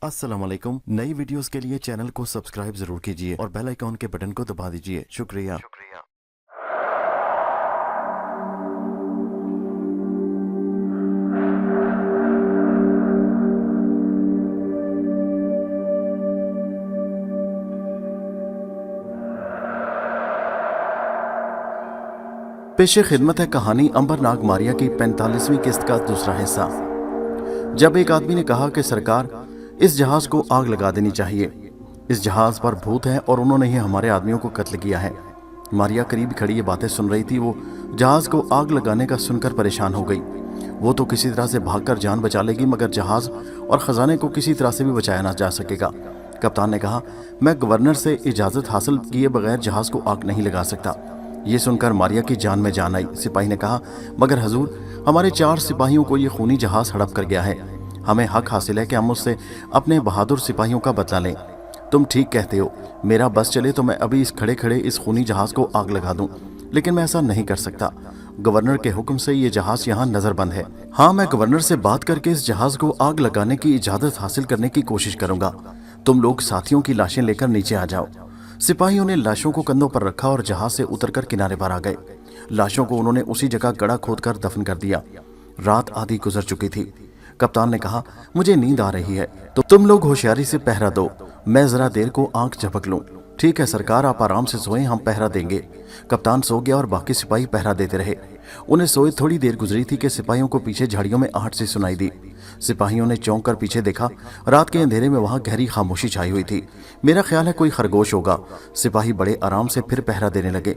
अस्सलाम वालेकुम। नई वीडियोस के लिए चैनल को सब्सक्राइब जरूर कीजिए और बेल आइकॉन के बटन को दबा दीजिए। शुक्रिया। पेशे खिदमत है कहानी अंबर नाग मारिया की 45वीं किस्त का दूसरा हिस्सा। जब एक आदमी ने कहा कि सरकार, इस जहाज को आग लगा देनी चाहिए, इस जहाज पर भूत है और उन्होंने ही हमारे आदमियों को कत्ल किया है। मारिया करीब खड़ी ये बातें सुन रही थी। वो जहाज को आग लगाने का सुनकर परेशान हो गई। वो तो किसी तरह से भागकर जान बचा लेगी, मगर जहाज और खजाने को किसी तरह से भी बचाया ना जा सकेगा। कप्तान ने कहा, मैं गवर्नर से इजाजत हासिल किए बगैर जहाज को आग नहीं लगा सकता। ये सुनकर मारिया की जान में जान आई। सिपाही ने कहा, मगर हजूर, हमारे 4 सिपाहियों को ये खूनी जहाज हड़प कर गया है। हमें हक हासिल है कि हम उससे अपने बहादुर सिपाहियों का बदला लें। तुम ठीक कहते हो, मेरा बस चले तो मैं अभी इस खड़े खड़े इस खूनी जहाज को आग लगा दूं, लेकिन मैं ऐसा नहीं कर सकता। गवर्नर के हुक्म से ये जहाज यहाँ नजरबंद है। हाँ, मैं गवर्नर से बात करके इस जहाज को आग लगाने की इजाजत हासिल करने की कोशिश करूंगा। तुम लोग साथियों की लाशें लेकर नीचे आ जाओ। सिपाहियों ने लाशों को कंधों पर रखा और जहाज से उतरकर किनारे पर आ गए। लाशों को उन्होंने उसी जगह गड़ा खोदकर दफन कर दिया। रात आधी गुजर चुकी थी। कप्तान ने कहा, मुझे नींद आ रही है, तो तुम लोग होशियारी से पहरा दो, मैं जरा देर को आंख झपक लूं। ठीक है सरकार, आप आराम से सोएं, हम पहरा देंगे। कप्तान सो गया और बाकी सिपाही पहरा देते रहे। उन्हें सोए थोड़ी देर गुजरी थी कि सिपाहियों को पीछे झाड़ियों में आहट सी सुनाई दी। सिपाहियों ने चौंक कर पीछे देखा। रात के अंधेरे में वहां गहरी खामोशी छाई हुई थी। मेरा ख्याल है कोई खरगोश होगा। सिपाही बड़े आराम से फिर पहरा देने लगे।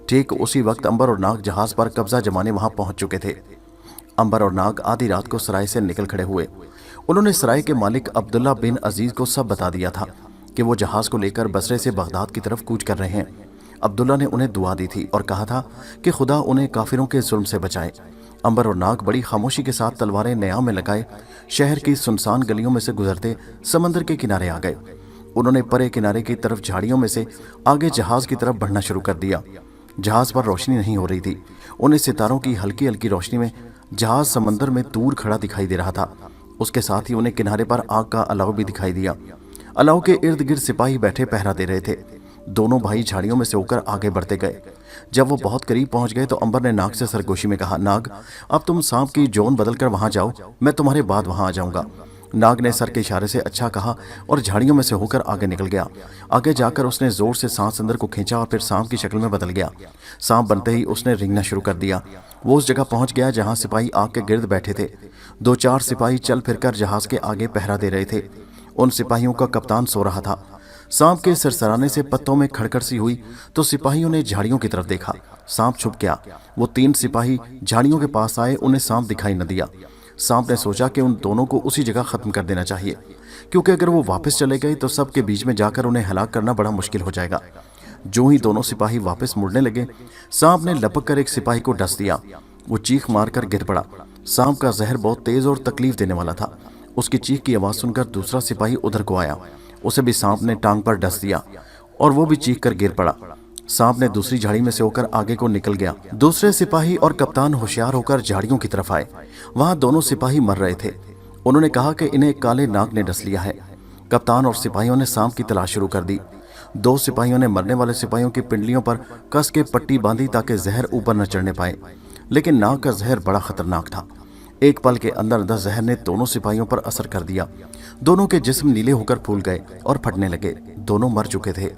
ठीक उसी वक्त अंबर और नाग जहाज पर कब्जा जमाने वहां पहुंच चुके थे। अंबर और नाग आधी रात को सराय से निकल खड़े हुए। उन्होंने सराय के मालिक अब्दुल्ला बिन अजीज को सब बता दिया था कि वो जहाज को लेकर बसरे से बगदाद की तरफ कूच कर रहे हैं। अब्दुल्ला ने उन्हें दुआ दी थी और कहा था कि खुदा उन्हें काफिरों के जुल्म से बचाए। अंबर और नाग बड़ी खामोशी के साथ तलवारें न्याव में लगाए शहर की सुनसान गलियों में से गुजरते समंदर के किनारे आ गए। उन्होंने परे किनारे की तरफ झाड़ियों में से आगे जहाज की तरफ बढ़ना शुरू कर दिया। जहाज पर रोशनी नहीं हो रही थी। उन्हें सितारों की हल्की हल्की रोशनी में जहाज समंदर में दूर खड़ा दिखाई दे रहा था। उसके साथ ही उन्हें किनारे पर आग का अलाव भी दिखाई दिया। अलाव के इर्द गिर्द सिपाही बैठे पहरा दे रहे थे। दोनों भाई झाड़ियों में से होकर आगे बढ़ते गए। जब वो बहुत करीब पहुंच गए तो अंबर ने नाग से सरगोशी में कहा, नाग, अब तुम सांप की जोन बदल कर वहां जाओ, मैं तुम्हारे बाद वहां आ जाऊंगा। नाग ने सर के इशारे से अच्छा कहा और झाड़ियों में से होकर आगे निकल गया। आगे जाकर उसने जोर से सांस अंदर को खींचा और फिर सांप की शक्ल में बदल गया। सांप बनते ही उसने रेंगना शुरू कर दिया। वो उस जगह पहुंच गया जहां सिपाही आग के गिर्द बैठे थे। 2-4 सिपाही चल फिरकर जहाज के आगे पहरा दे रहे थे। उन सिपाहियों का कप्तान सो रहा था। सांप के सरसराने से पत्तों में खड़खड़ सी हुई तो सिपाहियों ने झाड़ियों की तरफ देखा। सांप छुप गया। वो 3 सिपाही झाड़ियों के पास आए, उन्हें सांप दिखाई न दिया। सांप ने सोचा कि उन दोनों को उसी जगह खत्म कर देना चाहिए, क्योंकि अगर वो वापस चले गए तो सबके बीच में जाकर उन्हें हलाक करना बड़ा मुश्किल हो जाएगा। जो ही दोनों सिपाही वापस मुड़ने लगे, सांप ने लपक कर एक सिपाही को डस दिया। वो चीख मारकर गिर पड़ा। सांप का जहर बहुत तेज और तकलीफ देने वाला था। उसकी चीख की आवाज सुनकर दूसरा सिपाही उधर को आया। उसे भी सांप ने टांग पर डस दिया और वो भी चीख कर गिर पड़ा। सांप ने दूसरी झाड़ी में से होकर आगे को निकल गया। दूसरे सिपाही और कप्तान होशियार होकर झाड़ियों की तरफ आए। वहां दोनों सिपाही मर रहे थे। उन्होंने कहा कि इन्हें काले नाग ने डस लिया है। कप्तान और सिपाहियों ने सांप की तलाश शुरू कर दी। 2 सिपाहियों ने मरने वाले सिपाहियों की पिंडलियों पर कस के पट्टी बांधी ताकि जहर ऊपर न चढ़ने पाए, लेकिन नाग का जहर बड़ा खतरनाक था। एक पल के अंदर अंदर जहर ने दोनों सिपाहियों पर असर कर दिया। दोनों के जिस्म नीले होकर फूल गए और फटने लगे। दोनों मर चुके थे।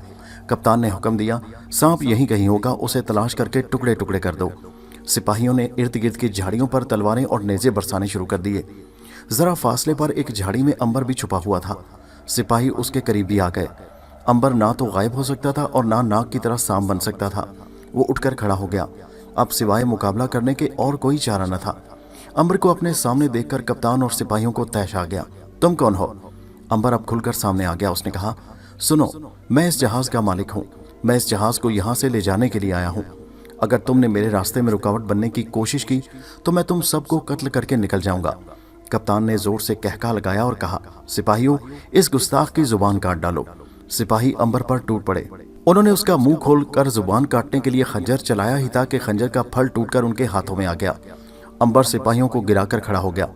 कप्तान ने हुक्म दिया, सांप यहीं कहीं होगा, उसे तलाश करके टुकड़े टुकड़े कर दो। सिपाहियों ने इर्द गिर्द की झाड़ियों पर तलवारें और नेज़े बरसाने शुरू कर दिए। जरा फासले पर एक झाड़ी में अंबर भी छुपा हुआ था। सिपाही उसके करीब भी आ गए। अंबर ना तो गायब हो सकता था और ना नाग की तरह सांप बन सकता था। वो उठकर खड़ा हो गया। अब सिवाय मुकाबला करने के और कोई चारा न था। अंबर को अपने सामने देखकर कप्तान और सिपाहियों को तैश आ गया। तुम कौन हो? अंबर अब खुलकर सामने आ गया। उसने कहा, सुनो, मैं इस जहाज का मालिक हूँ। मैं इस जहाज को यहाँ से ले जाने के लिए आया हूँ। अगर तुमने मेरे रास्ते में रुकावट बनने की कोशिश की तो मैं तुम सबको कत्ल करके निकल जाऊंगा। कप्तान ने जोर से कहका लगाया और कहा, सिपाहियों, इस गुस्ताख की जुबान काट डालो। सिपाही अंबर पर टूट पड़े। उन्होंने उसका मुंह खोलकर जुबान काटने के लिए खंजर चलाया ही था कि खंजर का फल टूटकर उनके हाथों में आ गया। अंबर सिपाहियों को गिराकर खड़ा हो गया।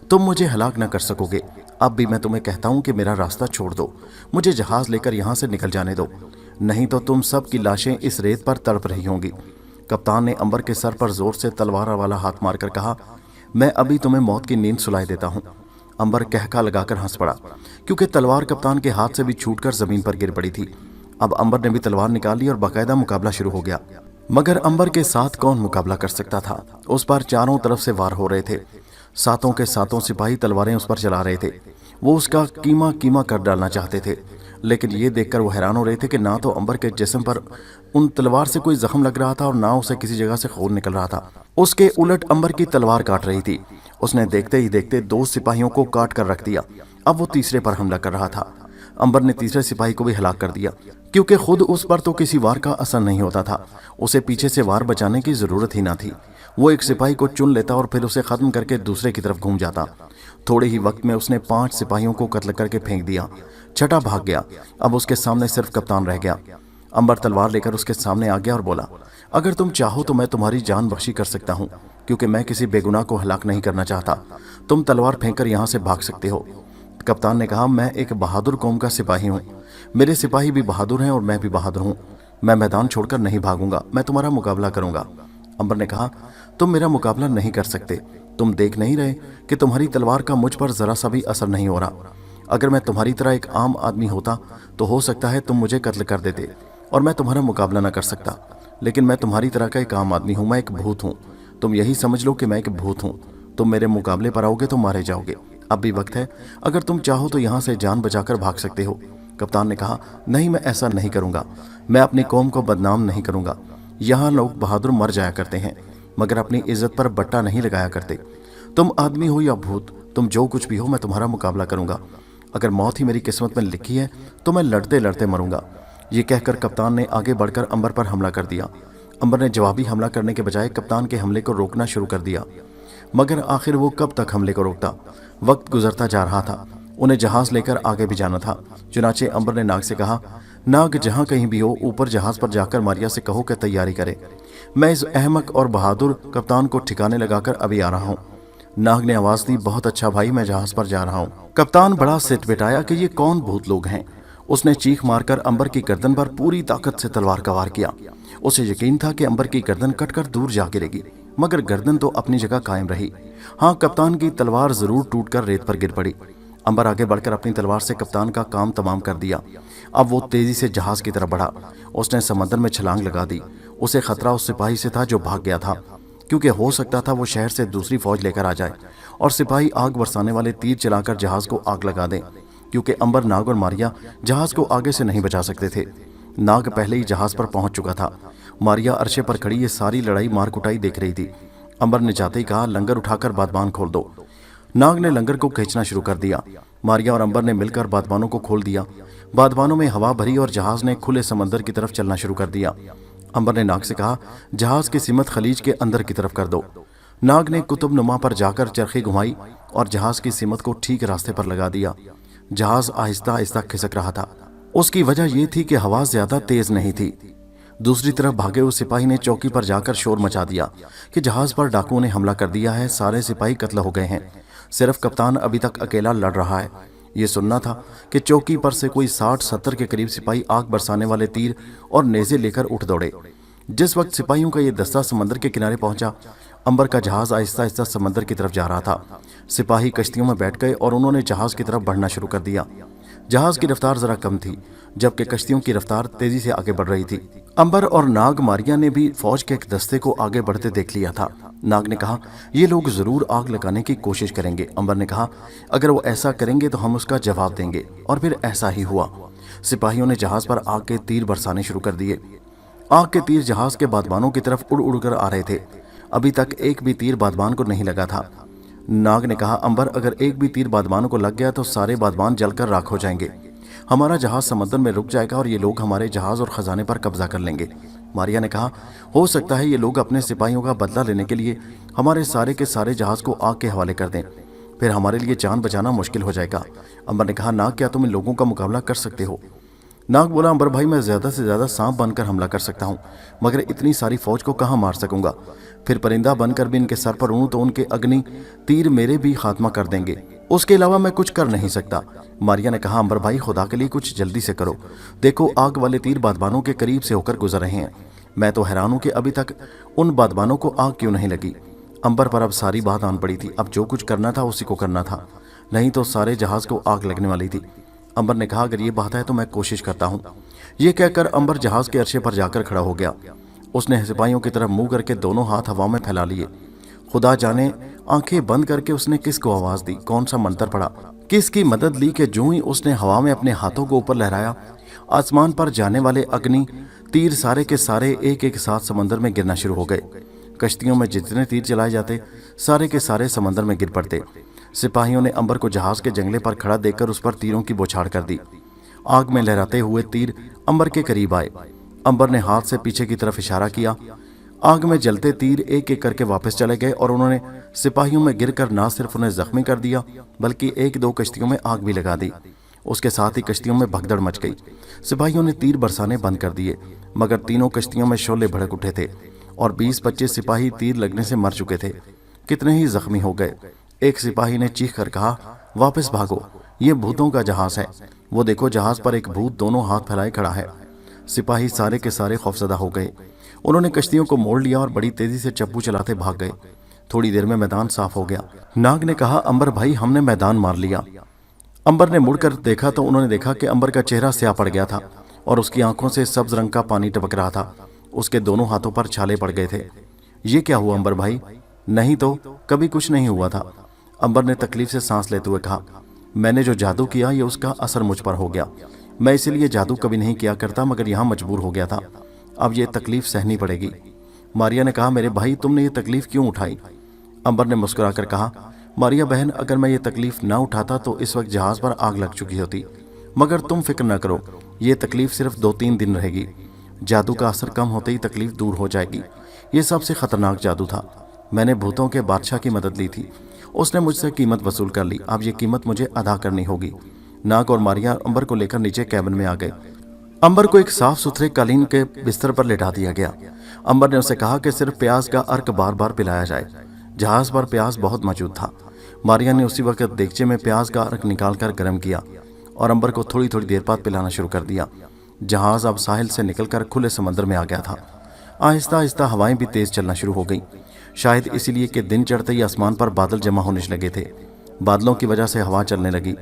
तुम मुझे हलाक न कर सकोगे। अब भी मैं तुम्हें कहता हूं कि मेरा रास्ता छोड़ दो, मुझे जहाज लेकर यहां से निकल जाने दो, नहीं तो तुम सब की लाशें इस रेत पर तड़प रही होंगी। कप्तान ने अंबर के सर पर जोर से तलवार वाला हाथ मारकर कहा, मैं अभी तुम्हें मौत की नींद सुलाई देता हूं। अंबर कहका लगाकर हंस पड़ा, क्योंकि तलवार कप्तान के हाथ से भी छूटकर जमीन पर गिर पड़ी थी। अब अंबर ने भी तलवार निकाली और बाकायदा मुकाबला शुरू हो गया। मगर अंबर के साथ कौन मुकाबला कर सकता था? उस पर चारों तरफ से वार हो रहे थे। सातों के सातों सिपाही तलवारें उस पर चला रहे थे। वो उसका कीमा कीमा कर डालना चाहते थे, लेकिन ये देखकर वो हैरान हो रहे थे कि ना तो अंबर के जिस्म पर उन तलवार से कोई जख्म लग रहा था और ना उसे किसी जगह से खून निकल रहा था। उसके उलट अंबर की तलवार काट रही थी। उसने देखते ही देखते 2 सिपाहियों को काट कर रख दिया। अब वो तीसरे पर हमला कर रहा था। अंबर ने तीसरे सिपाही को भी हलाक कर दिया, क्योंकि खुद उस पर तो किसी वार का असर नहीं होता था। उसे पीछे से वार बचाने की जरूरत ही ना थी। वो एक सिपाही को चुन लेता और फिर उसे खत्म करके दूसरे की तरफ घूम जाता। थोड़े ही वक्त में उसने 5 सिपाहियों को कत्ल करके फेंक दिया। छठा भाग गया। अब उसके सामने सिर्फ कप्तान रह गया। अंबर तलवार लेकर उसके सामने आ गया और बोला, अगर तुम चाहो तो मैं तुम्हारी जान बख्शी कर सकता हूँ, क्योंकि मैं किसी बेगुनाह को हलाक नहीं करना चाहता। तुम तलवार फेंक कर यहाँ से भाग सकते हो। कप्तान ने कहा, मैं एक बहादुर कौम का सिपाही हूँ, मेरे सिपाही भी बहादुर हैं और मैं भी बहादुर हूँ। मैं मैदान छोड़कर नहीं भागूंगा, मैं तुम्हारा मुकाबला करूंगा। अंबर ने कहा, तुम मेरा मुकाबला नहीं कर सकते। तुम देख नहीं रहे कि तुम्हारी तलवार का मुझ पर जरा सा भी असर नहीं हो रहा। अगर मैं तुम्हारी तरह एक आम आदमी होता तो हो सकता है तुम मुझे कत्ल कर देते और मैं तुम्हारा मुकाबला न कर सकता, लेकिन मैं तुम्हारी तरह का एक आम आदमी हूँ, मैं एक भूत हूँ। तुम यही समझ लो कि मैं एक भूत हूँ। तुम मेरे मुकाबले पर आओगे तो मारे जाओगे। अब भी वक्त है, अगर तुम चाहो तो यहाँ से जान बचाकर भाग सकते हो। कप्तान ने कहा, नहीं, मैं ऐसा नहीं करूँगा। मैं अपनी कौम को बदनाम नहीं करूँगा। यहाँ लोग बहादुर मर जाया करते हैं, मगर अपनी इज्जत पर बट्टा नहीं लगाया करते। तुम आदमी हो या भूत, तुम जो कुछ भी हो, मैं तुम्हारा मुकाबला करूँगा। अगर मौत ही मेरी किस्मत में लिखी है तो मैं लड़ते लड़ते मरूंगा। ये कहकर कप्तान ने आगे बढ़कर अंबर पर हमला कर दिया। अंबर ने जवाबी हमला करने के बजाय कप्तान के हमले को रोकना शुरू कर दिया, मगर आखिर वो कब तक हमले को रोकता? वक्त गुजरता जा रहा था। उन्हें जहाज लेकर आगे भी जाना था। चुनाचे अंबर ने नाग से कहा, नाग जहां कहीं भी हो, ऊपर जहाज पर जाकर मारिया से कहो कि तैयारी करे। मैं इस अहमक और बहादुर कप्तान को ठिकाने लगाकर अभी आ रहा हूँ। नाग ने आवाज दी, बहुत अच्छा भाई, मैं जहाज पर जा रहा हूँ। कप्तान बड़ा सिटबिटाया कि ये कौन भूत लोग हैं। उसने चीख मारकर अंबर की गर्दन पर पूरी ताकत से तलवार का वार किया। उसे यकीन था कि अंबर की गर्दन कटकर दूर जा गिरेगी, मगर गर्दन तो अपनी जगह कायम रही। हाँ, कप्तान की तलवार जरूर टूटकर रेत पर गिर पड़ी। अंबर आगे बढ़कर अपनी तलवार से कप्तान का काम तमाम कर दिया। अब वो तेजी से जहाज की तरफ बढ़ा। उसने समंदर में छलांग लगा दी। उसे खतरा उस सिपाही से था जो भाग गया था, क्योंकि हो सकता था वो शहर से दूसरी फौज लेकर आ जाए और सिपाही आग बरसाने वाले तीर चलाकर जहाज को आग लगा दें, क्योंकि अंबर, नाग और मारिया जहाज को आगे से नहीं बचा सकते थे। नाग पहले ही जहाज पर पहुंच चुका था। मारिया अरशे पर खड़ी ये सारी लड़ाई मार कुटाई देख रही थी। अंबर ने जाते ही कहा, लंगर उठाकर बादबान खोल दो। नाग ने लंगर को खींचना शुरू कर दिया। मारिया और अंबर ने मिलकर बादबानों को खोल दिया। बादबानों में हवा भरी और जहाज ने खुले समंदर की तरफ चलना शुरू कर दिया। अंबर ने नाग से कहा, जहाज की सिमत खलीज के अंदर की तरफ कर दो। नाग ने कुतुब नुमा पर जाकर चरखी घुमाई और जहाज की सिमत को ठीक रास्ते पर लगा दिया। जहाज आहिस्ता आहिस्ता खिसक रहा था। उसकी वजह यह थी कि हवा ज्यादा तेज नहीं थी। दूसरी तरफ भागे हुए सिपाही ने चौकी पर जाकर शोर मचा दिया कि जहाज पर डाकुओं ने हमला कर दिया है, सारे सिपाही कत्ल हो गए हैं, सिर्फ कप्तान अभी तक अकेला लड़ रहा है। ये सुनना था कि चौकी पर से कोई 60-70 के करीब सिपाही आग बरसाने वाले तीर और नेज़े लेकर उठ दौड़े। जिस वक्त सिपाहियों का ये दस्ता समंदर के किनारे पहुंचा, अंबर का जहाज आहिस्ता आहिस्ता समंदर की तरफ जा रहा था। सिपाही कश्तियों में बैठ गए और उन्होंने जहाज की तरफ बढ़ना शुरू कर दिया। जहाज की रफ्तार जरा कम थी, जबकि कश्तियों की रफ्तार तेजी से आगे बढ़ रही थी। अंबर और नाग मारिया ने भी फौज के एक दस्ते को आगे बढ़ते देख लिया था। नाग ने कहा, ये लोग जरूर आग लगाने की कोशिश करेंगे। अंबर ने कहा, अगर वो ऐसा करेंगे तो हम उसका जवाब देंगे। और फिर ऐसा ही हुआ। सिपाहियों ने जहाज पर आग के तीर बरसाने शुरू कर दिए। आग के तीर जहाज के बादबानों की तरफ उड़ उड़ कर आ रहे थे। अभी तक एक भी तीर बादबान को नहीं लगा था। नाग ने कहा, अंबर, अगर एक भी तीर बादबानों को लग गया तो सारे बादबान जलकर राख हो जाएंगे। हमारा जहाज समंदर में रुक जाएगा और ये लोग हमारे जहाज और खजाने पर कब्जा कर लेंगे। मारिया ने कहा, हो सकता है ये लोग अपने सिपाहियों का बदला लेने के लिए हमारे सारे के सारे जहाज को आग के हवाले कर दें, फिर हमारे लिए जान बचाना मुश्किल हो जाएगा। अंबर ने कहा, नाग, क्या तुम इन लोगों का मुकाबला कर सकते हो? नाग बोला, अंबर भाई, मैं ज्यादा से ज्यादा सांप बनकर हमला कर सकता हूँ, मगर इतनी सारी फौज को कहाँ मार सकूंगा। फिर परिंदा बनकर भी इनके सर पर उड़ूं तो उनके अग्नि तीर मेरे भी खात्मा कर देंगे। उसके अलावा मैं कुछ कर नहीं सकता। मारिया ने कहा, अंबर भाई खुदा के लिए कुछ जल्दी से करो, देखो आग वाले तीर बादबानों के करीब से होकर गुजर रहे हैं। मैं तो हैरान हूं कि अभी तक उन बादबानों को आग क्यों नहीं लगी। अंबर पर अब सारी बात आन पड़ी थी, अब जो कुछ करना था उसी को करना था, नहीं तो सारे जहाज को आग लगने वाली थी। अंबर ने कहा, अगर ये बात है तो मैं कोशिश करता हूँ। ये कहकर अंबर जहाज के अर्शे पर जाकर खड़ा हो गया। उसने सिपाहियों की तरफ मुंह करके दोनों हाथ हवा में फैला लिए। खुदा जाने आंखें बंद करके उसने किसको आवाज दी, कौन सा मंत्र पढ़ा, किसकी मदद ली कि जो ही उसने हवा में अपने हाथों को ऊपर लहराया, आसमान पर जाने वाले अग्नि तीर सारे के सारे एक एक साथ समंदर में गिरना शुरू हो गए। कश्तियों में जितने तीर चलाए जाते सारे के सारे समंदर में गिर पड़ते। सिपाहियों ने अंबर को जहाज के जंगले पर खड़ा देखकर उस पर तीरों की बौछार कर दी। आग में लहराते हुए तीर अंबर के करीब आए। अंबर ने हाथ से पीछे की तरफ इशारा किया। आग में जलते तीर एक एक करके वापस चले गए और उन्होंने सिपाहियों में गिरकर ना सिर्फ उन्हें जख्मी कर दिया बल्कि एक दो कश्तियों में आग भी लगा दी। उसके साथ ही कश्तियों में भगदड़ मच गई। सिपाहियों ने तीर बरसाने बंद कर दिए, मगर तीनों कश्तियों में शोले भड़क उठे थे और 20-25 सिपाही तीर लगने से मर चुके थे। कितने ही जख्मी हो गए। एक सिपाही ने चीख कर कहा, वापस भागो, ये भूतों का जहाज है। वो देखो, जहाज पर एक भूत दोनों हाथ फैलाए खड़ा है। सिपाही सारे के सारे खौफजदा हो गए। उन्होंने कश्तियों को मोड़ लिया और बड़ी तेजी से चप्पू चलाते भाग गए। थोड़ी देर में मैदान साफ हो गया। नाग ने कहा, अंबर भाई हमने मैदान मार लिया। अंबर ने मुड़कर देखा तो उन्होंने देखा कि अंबर का चेहरा स्याह पड़ गया था और उसकी आंखों से सब्ज रंग का पानी टपक रहा था। उसके दोनों हाथों पर छाले पड़ गए थे। ये क्या हुआ अंबर भाई? नहीं तो कभी कुछ नहीं हुआ था। अंबर ने तकलीफ से सांस लेते हुए कहा, मैंने जो जादू किया ये उसका असर मुझ पर हो गया। मैं इसीलिए जादू कभी नहीं किया करता, मगर यहाँ मजबूर हो गया था। अब ये तकलीफ सहनी पड़ेगी। मारिया ने कहा, मेरे भाई तुमने ये तकलीफ क्यों उठाई? अंबर ने मुस्कुराकर कहा, मारिया बहन, अगर मैं ये तकलीफ ना उठाता तो इस वक्त जहाज पर आग लग चुकी होती। मगर तुम फिक्र न करो, ये तकलीफ सिर्फ 2-3 दिन रहेगी। जादू का असर कम होते ही तकलीफ दूर हो जाएगी। ये सबसे खतरनाक जादू था। मैंने भूतों के बादशाह की मदद ली थी, उसने मुझसे कीमत वसूल कर ली। अब ये कीमत मुझे अदा करनी होगी। नाग और मारिया अंबर को लेकर नीचे कैबिन में आ गए। अंबर को एक साफ सुथरे कालीन के बिस्तर पर लेटा दिया गया। अंबर ने उसे कहा कि सिर्फ प्याज का अर्क बार बार पिलाया जाए। जहाज पर प्याज बहुत मौजूद था। मारिया ने उसी वक्त देगचे में प्याज का अर्क निकालकर गर्म किया और अंबर को थोड़ी थोड़ी देर बाद पिलाना शुरू कर दिया। जहाज अब साहिल से निकलकर खुले समंदर में आ गया था। आहिस्ता आहिस्ता हवाएं भी तेज चलना शुरू हो गई, शायद इसीलिए कि दिन चढ़ते ही आसमान पर बादल जमा होने लगे थे। बादलों की वजह से हवा चलने लगी।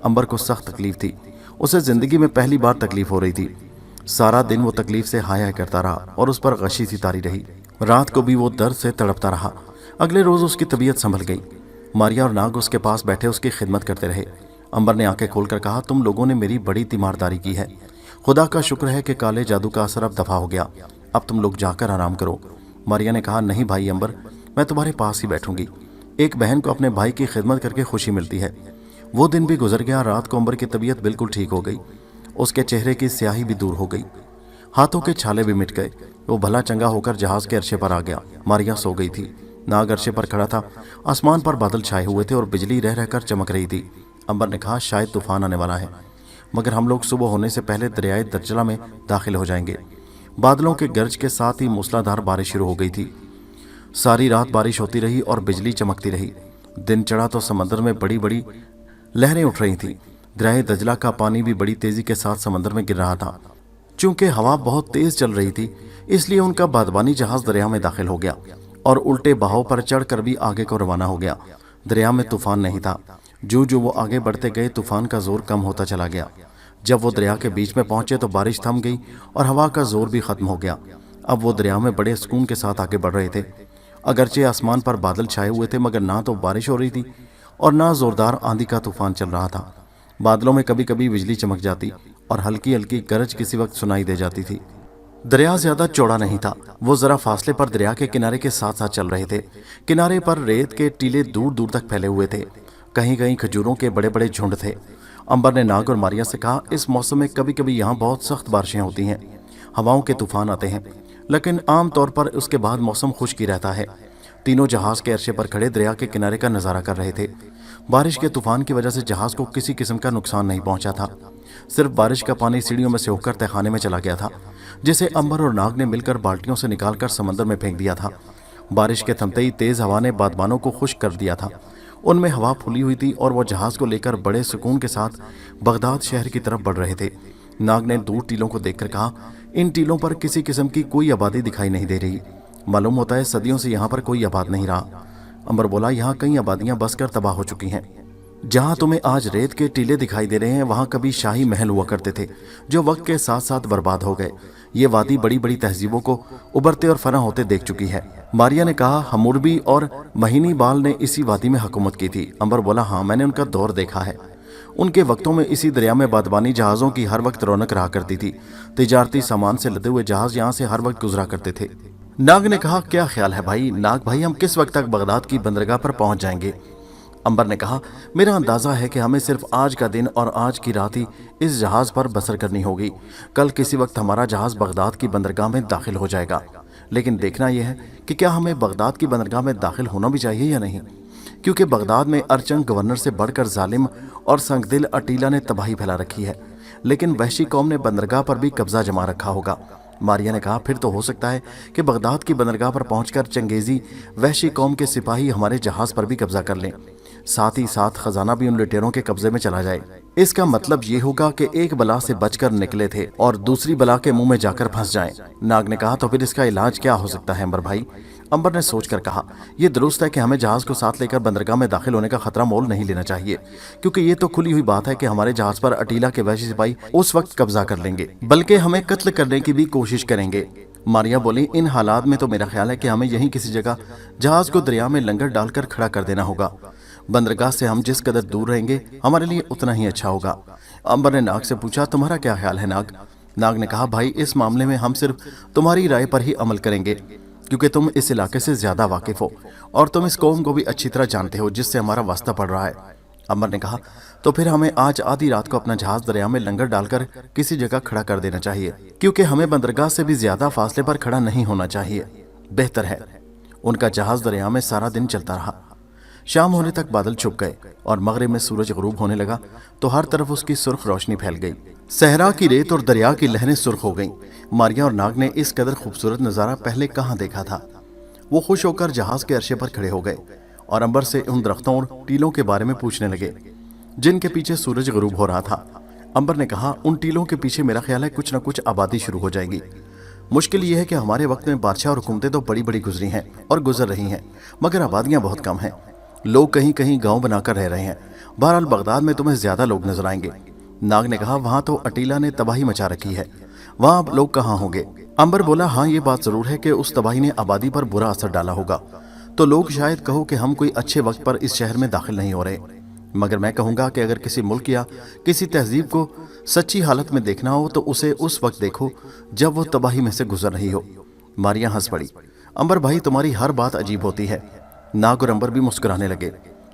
अंबर को सख्त तकलीफ थी। उसे जिंदगी में पहली बार तकलीफ हो रही थी। सारा दिन वो तकलीफ से हाय हाय करता रहा और उस पर गशी सी तारी रही। रात को भी वो दर्द से तड़पता रहा। अगले रोज उसकी तबीयत संभल गई। मारिया और नाग उसके पास बैठे उसकी खिदमत करते रहे। अंबर ने आंखें खोलकर कहा, तुम लोगों ने मेरी बड़ी तीमारदारी की है। खुदा का शुक्र है कि काले जादू का असर अब दफा हो गया। अब तुम लोग जाकर आराम करो। मारिया ने कहा, नहीं भाई अंबर, मैं तुम्हारे पास ही बैठूंगी। एक बहन को अपने भाई की खिदमत करके खुशी मिलती है। वो दिन भी गुजर गया। रात को अंबर की तबीयत बिल्कुल ठीक हो गई। उसके चेहरे की स्याही भी दूर हो गई, हाथों के छाले भी मिट गए। वो भला चंगा होकर जहाज के अर्शे पर आ गया। मारिया सो गई थी। नाग अर्शे पर खड़ा था। आसमान पर बादल छाए हुए थे और बिजली रह रहकर चमक रही थी। अंबर ने कहा, शायद तूफान आने वाला है, मगर हम लोग सुबह होने से पहले दरियाए दर्जला में दाखिल हो जाएंगे। बादलों के गरज के साथ ही मूसलाधार बारिश शुरू हो गई थी। सारी रात बारिश होती रही और बिजली चमकती रही। दिन चढ़ा तो समंदर में बड़ी बड़ी लहरें उठ रही थीं। दरियाए दजला का पानी भी बड़ी तेजी के साथ समंदर में गिर रहा था। चूंकि हवा बहुत तेज चल रही थी, इसलिए उनका बादबानी जहाज दरिया में दाखिल हो गया और उल्टे बहाव पर चढ़कर भी आगे को रवाना हो गया। दरिया में तूफान नहीं था। जो जो वो आगे बढ़ते गए, तूफान का जोर कम होता चला गया। जब वो दरिया के बीच में पहुंचे तो बारिश थम गई और हवा का जोर भी खत्म हो गया। अब वो दरिया में बड़े सुकून के साथ आगे बढ़ रहे थे। अगरचे आसमान पर बादल छाए हुए थे, मगर ना तो बारिश हो रही थी और ना जोरदार आंधी का तूफान चल रहा था। बादलों में कभी कभी बिजली चमक जाती और हल्की हल्की गरज किसी वक्त सुनाई दे जाती थी। दरिया ज्यादा चौड़ा नहीं था। वो जरा फासले पर दरिया के किनारे के साथ साथ चल रहे थे। किनारे पर रेत के टीले दूर दूर तक फैले हुए थे। कहीं कहीं खजूरों के बड़े बड़े झुंड थे। अंबर ने नाग और मारिया से कहा, इस मौसम में कभी कभी यहाँ बहुत सख्त बारिशें होती हैं, हवाओं के तूफान आते हैं, लेकिन आम तौर पर उसके बाद मौसम खुश्की रहता है। तीनों जहाज के अर्शे पर खड़े दरिया के किनारे का नजारा कर रहे थे। बारिश के तूफान की वजह से जहाज को किसी किस्म का नुकसान नहीं पहुंचा था। सिर्फ बारिश का पानी सीढ़ियों में से होकर तहखाने में चला गया था, जिसे अंबर और नाग ने मिलकर बाल्टियों से निकालकर समंदर में फेंक दिया था। बारिश के थमते ही तेज हवा ने बादबानों को खुश्क कर दिया था। उनमें हवा फूली हुई थी और वो जहाज को लेकर बड़े सुकून के साथ बगदाद शहर की तरफ बढ़ रहे थे। नाग ने दूर टीलों को देखकर कहा, इन टीलों पर किसी किस्म की कोई आबादी दिखाई नहीं दे रही। मालूम होता है सदियों से यहाँ पर कोई आबाद नहीं रहा। अंबर बोला, यहाँ कई आबादियाँ बस कर तबाह हो चुकी हैं। जहाँ तुम्हें आज रेत के टीले दिखाई दे रहे हैं, वहाँ कभी शाही महल हुआ करते थे जो वक्त के साथ साथ बर्बाद हो गए। ये वादी बड़ी बड़ी तहजीबों को उभरते और फना होते देख चुकी है। मारिया ने कहा, हमुरबी और महीनी बाल ने इसी वादी में हुकूमत की थी। अंबर बोला, हाँ मैंने उनका दौर देखा है। उनके वक्तों में इसी दरिया में बादबानी जहाज़ों की हर वक्त रौनक रहा करती थी। तिजारती सामान से लदे हुए जहाज यहाँ से हर वक्त गुजरा करते थे। नाग ने कहा, क्या ख्याल है भाई? नाग भाई, हम किस वक्त तक बगदाद की बंदरगाह पर पहुंच जाएंगे? अंबर ने कहा, मेरा अंदाज़ा है कि हमें सिर्फ आज का दिन और आज की रात ही इस जहाज़ पर बसर करनी होगी। कल किसी वक्त हमारा जहाज़ बगदाद की बंदरगाह में दाखिल हो जाएगा। लेकिन देखना यह है कि क्या हमें बगदाद की बंदरगाह में दाखिल होना भी चाहिए या नहीं, क्योंकि बगदाद में अरचंग गवर्नर से बढ़कर जालिम और संगदिल अटीला ने तबाही फैला रखी है। लेकिन वहशी कौम ने बंदरगाह पर भी कब्जा जमा रखा होगा। मारिया ने कहा, फिर तो हो सकता है कि बगदाद की बंदरगाह पर पहुंचकर चंगेजी वहशी कौम के सिपाही हमारे जहाज पर भी कब्जा कर लें, साथ ही साथ खजाना भी उन लुटेरों के कब्जे में चला जाए। इसका मतलब ये होगा कि एक बला से बचकर निकले थे और दूसरी बला के मुंह में जाकर फंस जाएं। नाग ने कहा, तो फिर इसका इलाज क्या हो सकता है अंबर भाई? अंबर ने सोचकर कहा, यह दुरुस्त है कि हमें जहाज को साथ लेकर बंदरगाह में दाखिल होने का खतरा मोल नहीं लेना चाहिए, क्योंकि ये तो खुली हुई बात है कि हमारे जहाज पर अटीला के वहशी सिपाही उस वक्त कब्जा कर लेंगे, बल्कि हमें कत्ल करने की भी कोशिश करेंगे। मारिया बोली, इन हालात में तो मेरा ख्याल है कि हमें यहीं किसी जगह जहाज को दरिया में लंगर डालकर खड़ा कर देना होगा। बंदरगाह से हम जिस कदर दूर रहेंगे हमारे लिए उतना ही अच्छा होगा। अंबर ने नाग से पूछा, तुम्हारा क्या ख्याल है नाग? नाग ने कहा, भाई इस मामले में हम सिर्फ तुम्हारी राय पर ही अमल करेंगे, क्योंकि तुम इस इलाके से ज्यादा वाकिफ हो और तुम इस कौम को भी अच्छी तरह जानते हो जिससे हमारा वास्ता पड़ रहा है। अंबर ने कहा, तो फिर हमें आज आधी रात को अपना जहाज दरिया में लंगर डालकर किसी जगह खड़ा कर देना चाहिए, क्योंकि हमें बंदरगाह से भी ज्यादा फासले पर खड़ा नहीं होना चाहिए। बेहतर है। उनका जहाज दरिया में सारा दिन चलता रहा। शाम होने तक बादल छुप गए और मगरिब में सूरज गुरूब होने लगा तो हर तरफ उसकी सुर्ख रोशनी फैल गई। सहरा की रेत और दरिया की लहरें सुर्ख हो गईं। मारिया और नाग ने इस कदर खूबसूरत नज़ारा पहले कहाँ देखा था। वो खुश होकर जहाज के अरशे पर खड़े हो गए और अंबर से उन दरख्तों और टीलों के बारे में पूछने लगे जिनके पीछे सूरज गुरूब हो रहा था। अंबर ने कहा, उन टीलों के पीछे मेरा ख्याल है कुछ न कुछ आबादी शुरू हो जाएगी। मुश्किल ये है कि हमारे वक्त में बादशाह और हुकूमतें तो बड़ी बड़ी गुजरी हैं और गुजर रही हैं, मगर आबादियाँ बहुत कम हैं। लोग कहीं कहीं गांव बनाकर रह रहे हैं। बहरहाल बगदाद में तुम्हें ज्यादा लोग नजर आएंगे। नाग ने कहा, वहां तो अटीला ने तबाही मचा रखी है, वहां अब लोग कहाँ होंगे? अंबर बोला, हाँ ये बात जरूर है कि उस तबाही ने आबादी पर बुरा असर डाला होगा, तो लोग शायद कहो कि हम कोई अच्छे वक्त पर इस शहर में दाखिल नहीं हो रहे। मगर मैं कहूँगा कि अगर किसी मुल्क या किसी तहजीब को सच्ची हालत में देखना हो तो उसे उस वक्त देखो जब वो तबाही में से गुजर रही हो। मारिया हंस पड़ी। अंबर भाई, तुम्हारी हर बात अजीब होती है। नाग और अंबर भी मुस्कुराने लगे।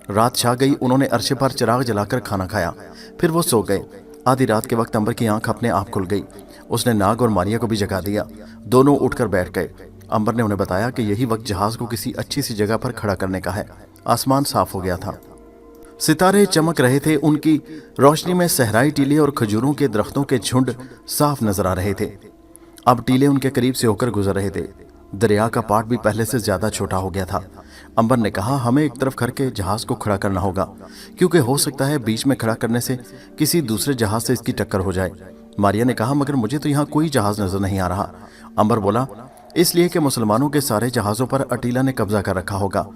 रात छा गई। उन्होंने अरशे पर चिराग जलाकर खाना खाया, फिर वो सो गए। आधी रात के वक्त अंबर की आंख अपने आप खुल गई। उसने नाग और मारिया को भी जगा दिया। दोनों उठकर बैठ गए। अंबर ने उन्हें बताया कि यही वक्त जहाज को किसी अच्छी सी जगह पर खड़ा करने का है। आसमान साफ हो गया था, सितारे चमक रहे थे। उनकी रोशनी में सहराई टीले और खजूरों के दरख्तों के झुंड साफ नजर आ रहे थे। अब टीले उनके करीब से होकर गुजर रहे थे। दरिया का पाट भी पहले से ज्यादा छोटा हो गया था। अंबर ने कहा, हमें एक तरफ करके जहाज को खड़ा करना होगा, क्योंकि हो सकता है बीच में खड़ा करने से किसी दूसरे जहाज से इसकी टक्कर हो जाए। मारिया ने कहा, मगर मुझे तो यहाँ कोई जहाज नजर नहीं आ रहा। अंबर बोला, इसलिए कि मुसलमानों के सारे जहाज़ों पर अटीला ने कब्जा कर रखा होगा।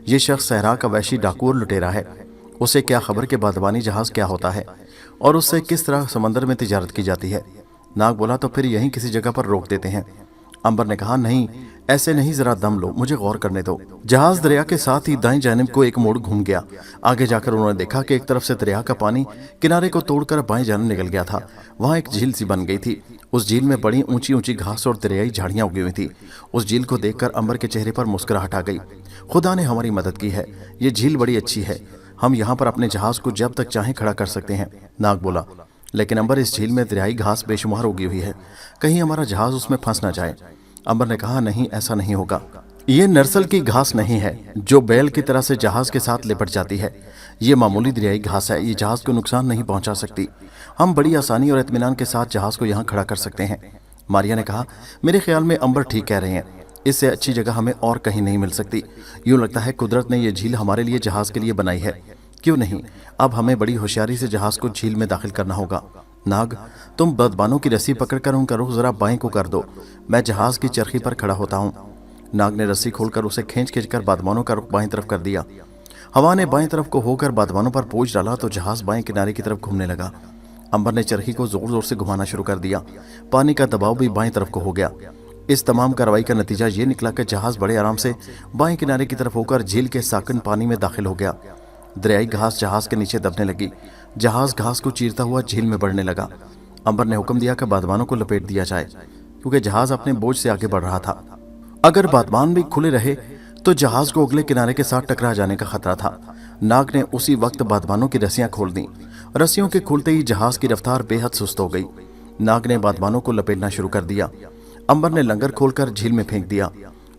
ये शख्स सहरा का वैशी डाकू और लुटेरा है। उसे क्या खबर कि बादबानी जहाज क्या होता है और उससे किस तरह समंदर में तिजारत की जाती है। नाग बोला, तो फिर यहीं किसी जगह पर रोक देते हैं। अंबर ने कहा, नहीं ऐसे नहीं, जरा दम लो, मुझे गौर करने दो। जहाज दरिया के साथ ही दाएं जानिब को एक मोड़ घूम गया। आगे जाकर उन्होंने देखा कि एक तरफ से दरिया का पानी किनारे को तोड़कर बाएं जानिब निकल गया था। वहां एक झील सी बन गई थी। उस झील में बड़ी ऊंची ऊंची घास और दरियाई झाड़ियां उगी हुई थी। उस झील को देखकर अंबर के चेहरे पर मुस्कुराहट आ गई। खुदा ने हमारी मदद की है, ये झील बड़ी अच्छी है। हम यहाँ पर अपने जहाज को जब तक चाहें खड़ा कर सकते हैं। नाग बोला, लेकिन अंबर, इस झील में दरियाई घास बेशुमार उगी हुई है, कहीं हमारा जहाज उसमें फंस ना जाए। अंबर ने कहा, नहीं ऐसा नहीं होगा। ये नरसल की घास नहीं है जो बैल की तरह से जहाज के साथ लिपट जाती है। ये मामूली दरियाई घास है, ये जहाज को नुकसान नहीं पहुंचा सकती। हम बड़ी आसानी और इत्मीनान के साथ जहाज को यहाँ खड़ा कर सकते हैं। मारिया ने कहा, मेरे ख्याल में अंबर ठीक कह रहे हैं। इससे अच्छी जगह हमें और कहीं नहीं मिल सकती। यूं लगता है कुदरत ने ये झील हमारे लिए जहाज के लिए बनाई है। क्यों नहीं, अब हमें बड़ी होशियारी से जहाज को झील में दाखिल करना होगा। नाग, तुम बदबानों की रस्सी पकड़कर उनका रुख जरा बाएं को कर दो, मैं जहाज की चरखी पर खड़ा होता हूँ। नाग ने रस्सी खोलकर उसे खींच कर बादमानों का रुख बाएं तरफ कर दिया। हवा ने बाएं तरफ को होकर बादमानों पर बोझ डाला तो जहाज बाएं किनारे की तरफ घूमने लगा। अंबर ने चरखी को जोर जोर से घुमाना शुरू कर दिया। पानी का दबाव भी बाएं तरफ को हो गया। इस तमाम कार्रवाई का नतीजा ये निकला कि जहाज बड़े आराम से बाएं किनारे की तरफ होकर झील के साकन पानी में दाखिल हो गया। दरियाई घास जहाज के नीचे दबने लगी। जहाज घास को चीरता हुआ झील में बढ़ने लगा। अंबर ने हुक्म दिया कि बादमानों को लपेट दिया जाए, क्योंकि जहाज अपने बोझ से आगे बढ़ रहा था। अगर बादमान भी खुले रहे तो जहाज को अगले किनारे के साथ टकरा जाने का खतरा था। नाग ने उसी वक्त बादमानों की रस्सियां खोल दी। रस्सियों के खुलते ही जहाज की रफ्तार बेहद सुस्त हो गई। नाग ने बादमानों को लपेटना शुरू कर दिया। अंबर ने लंगर खोलकर झील में फेंक दिया।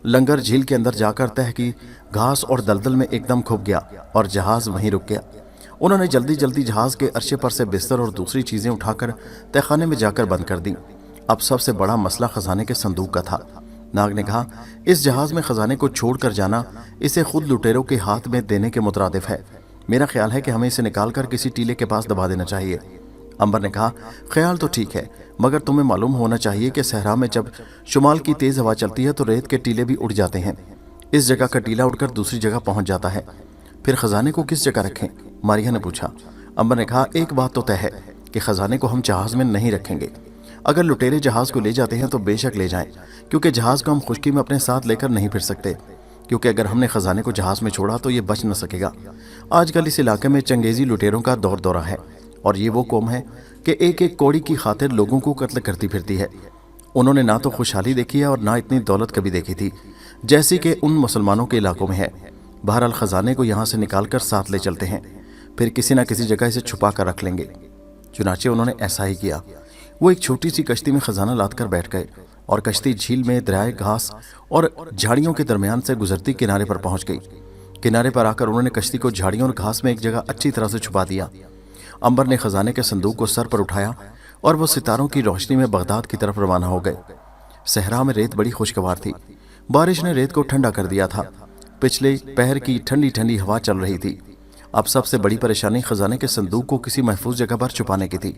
लंगर झील के अंदर जाकर तह की घास और दलदल में एकदम खुप गया और जहाज वहीं रुक गया। उन्होंने जल्दी जल्दी जहाज के अर्शे पर से बिस्तर और दूसरी चीजें उठाकर तहखाने में जाकर बंद कर दी। अब सबसे बड़ा मसला खजाने के संदूक का था। नाग ने कहा, इस जहाज में खजाने को छोड़कर जाना इसे खुद लुटेरों के हाथ में देने के मुतरादिफ है। मेरा ख्याल है कि हमें इसे निकालकर किसी टीले के पास दबा देना चाहिए। अंबर ने कहा, ख्याल तो ठीक है, मगर तुम्हें मालूम होना चाहिए कि सहरा में जब शुमाल की तेज हवा चलती है तो रेत के टीले भी उड़ जाते हैं। इस जगह का टीला उड़कर दूसरी जगह पहुंच जाता है। फिर खजाने को किस जगह रखें? मारिया ने पूछा। अंबर ने कहा, एक बात तो तय है कि खजाने को हम जहाज में नहीं रखेंगे। अगर लुटेरे जहाज को ले जाते हैं तो बेशक ले जाएं, क्योंकि जहाज को हम खुश्की में अपने साथ लेकर नहीं फिर सकते, क्योंकि अगर हमने खजाने को जहाज में छोड़ा तो ये बच न सकेगा। आजकल इस इलाके में चंगेजी लुटेरों का दौर दौरा है और ये वो कौम है कि एक एक कौड़ी की खातिर लोगों को कत्ल करती फिरती है। उन्होंने ना तो खुशहाली देखी है और ना इतनी दौलत कभी देखी थी जैसी कि उन मुसलमानों के इलाकों में है। बहरहाल खजाने को यहाँ से निकाल कर साथ ले चलते हैं, फिर किसी न किसी जगह इसे छुपा कर रख लेंगे। चुनाचे उन्होंने ऐसा ही किया। वो एक छोटी सी कश्ती में खजाना लाद कर बैठ गए और कश्ती झील में दरियाए घास और झाड़ियों के दरमियान से गुजरती किनारे पर पहुंच गई। किनारे पर आकर उन्होंने कश्ती को झाड़ियों और घास में एक जगह अच्छी तरह से छुपा दिया। अंबर ने खजाने के संदूक को सर पर उठाया और वो सितारों की रोशनी में बगदाद की तरफ रवाना हो गए। सहरा में रेत बड़ी खुशगवार थी। बारिश ने रेत को ठंडा कर दिया था। पिछले पहर की ठंडी ठंडी हवा चल रही थी। अब सबसे बड़ी परेशानी खजाने के संदूक को किसी महफूज जगह पर छुपाने की थी।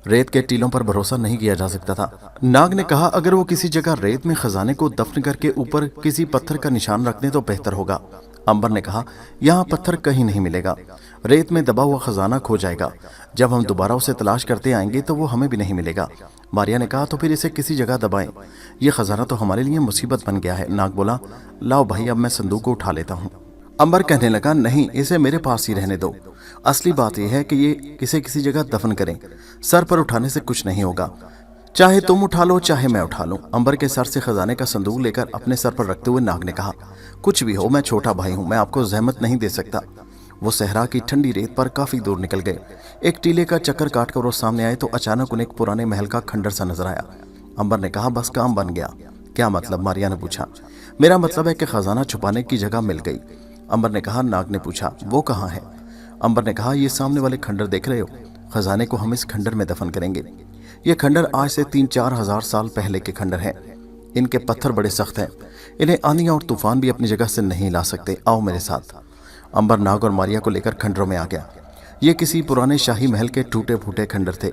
रेत के टीलों पर भरोसा नहीं किया जा सकता था। नाग ने कहा, अगर वो किसी जगह रेत में खजाने को दफन करके ऊपर किसी पत्थर का निशान रख दें तो बेहतर होगा। अंबर ने कहा, यहाँ पत्थर कहीं नहीं मिलेगा, रेत में दबा हुआ खजाना खो जाएगा। जब हम दोबारा उसे तलाश करते आएंगे तो वो हमें भी नहीं मिलेगा। मारिया ने कहा, तो फिर इसे किसी जगह दबाएं, यह खजाना तो हमारे लिए मुसीबत बन गया है। नाग बोला, लाओ भाई, अब मैं संदूक को उठा लेता हूँ। अंबर कहने लगा, नहीं, इसे मेरे पास ही रहने दो। असली बात यह है कि ये किसी जगह दफन करें, सर पर उठाने से कुछ नहीं होगा। चाहे तुम उठा लो चाहे मैं उठा लूं। अंबर के सर से खजाने का संदूक लेकर अपने सर पर रखते हुए नाग ने कहा, कुछ भी हो, मैं छोटा भाई हूं, मैं आपको जहमत नहीं दे सकता। वो सहरा की ठंडी रेत पर काफी दूर निकल गए। एक टीले का चक्कर काटकर वो सामने आए तो अचानक उन्हें एक पुराने महल का खंडर सा नजर आया। अंबर ने कहा, बस काम बन गया। क्या मतलब? मारिया ने पूछा। मेरा मतलब है कि खजाना छुपाने की जगह मिल गई। अंबर ने कहा। नाग ने पूछा, वो कहाँ है? अंबर ने कहा, ये सामने वाले खंडर देख रहे हो, खजाने को हम इस खंडर में दफन करेंगे। ये खंडर आज से 3-4 हजार साल पहले के खंडर हैं। इनके पत्थर बड़े सख्त हैं, इन्हें आंधियां और तूफान भी अपनी जगह से नहीं ला सकते। आओ मेरे साथ। अंबर नाग और मारिया को लेकर खंडरों में आ गया। ये किसी पुराने शाही महल के टूटे फूटे खंडर थे।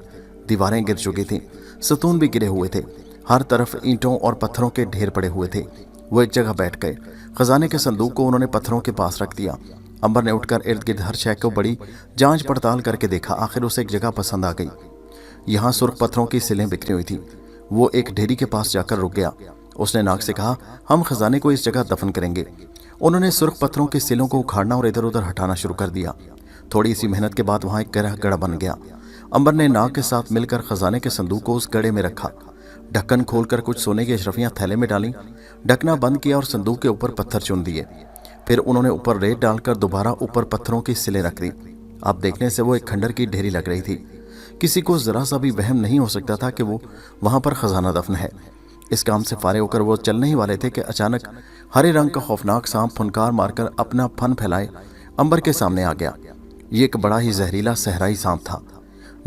दीवारें गिर चुकी थीं, सतून भी गिरे हुए थे, हर तरफ ईंटों और पत्थरों के ढेर पड़े हुए थे। वो एक जगह बैठ गए। खजाने के संदूक को उन्होंने पत्थरों के पास रख दिया। अंबर ने उठकर इर्द गिर्द हर शय को बड़ी जांच पड़ताल करके देखा। आखिर उसे एक जगह पसंद आ गई। यहाँ सुर्ख पत्थरों की सिलें बिखरी हुई थी। वो एक ढेरी के पास जाकर रुक गया। उसने नाग से कहा, हम खजाने को इस जगह दफन करेंगे। उन्होंने सुर्ख पत्थरों की सिलों को उखाड़ना और इधर उधर हटाना शुरू कर दिया। थोड़ी सी मेहनत के बाद वहां एक गहरा गड़ा बन गया। अंबर ने नाग के साथ मिलकर खजाने के संदूक को उस गड़े में रखा। ढक्कन खोलकर कुछ सोने की अशरफियां थैले में डाली, ढकना बंद किया और संदूक के ऊपर पत्थर चुन दिए। फिर उन्होंने ऊपर रेत डालकर दोबारा ऊपर पत्थरों की सिलें रख दी। अब देखने से वो एक खंडर की ढेरी लग रही थी। किसी को जरा सा भी वहम नहीं हो सकता था कि वो वहां पर खजाना दफन है। इस काम से फारे होकर वो चलने ही वाले थे कि अचानक हरे रंग का खौफनाक सांप फुनकार मारकर अपना फन फैलाए अंबर के सामने आ गया। ये एक बड़ा ही जहरीला सहराई सांप था।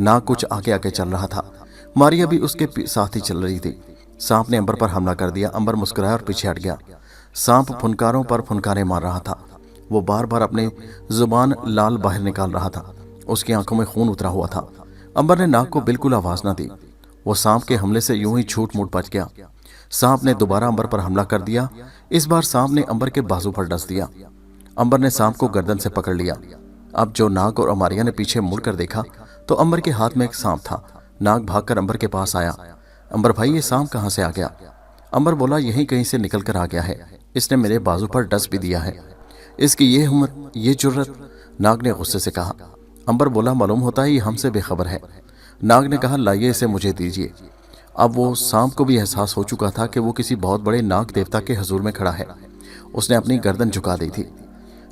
नाग कुछ आगे आगे चल रहा था। मारिया भी उसके साथ ही चल रही थी। सांप ने अंबर पर हमला कर दिया। अंबर मुस्कुराया और पीछे हट गया। सांप फुनकारों पर फुनकारे मार रहा था। वो बार बार अपनी जुबान लाल बाहर निकाल रहा था। उसकी आंखों में खून उतरा हुआ था। अंबर ने नाग को बिल्कुल आवाज न दी। वो सांप के हमले से यूं ही छूट मूट बच गया। सांप ने दोबारा अंबर पर हमला कर दिया। इस बार सांप ने अंबर के बाजू पर डस दिया। अंबर ने सांप को गर्दन से पकड़ लिया। अब जो नाग और अमारिया ने पीछे मुड़कर देखा तो अंबर के हाथ में एक सांप था। नाग भागकर अंबर के पास आया। अंबर भाई, ये सांप कहाँ से आ गया? अंबर बोला, यहीं कहीं से निकल कर आ गया है। इसने मेरे बाजू पर डस भी दिया है। इसकी ये हिम्मत, ये जुर्रत। नाग ने गुस्से से कहा। अंबर बोला, मालूम होता है ये हमसे बेखबर है। नाग ने कहा, लाइए इसे मुझे दीजिए। अब वो सांप को भी एहसास हो चुका था कि वो किसी बहुत बड़े नाग देवता के हजूर में खड़ा है। उसने अपनी गर्दन झुका दी थी।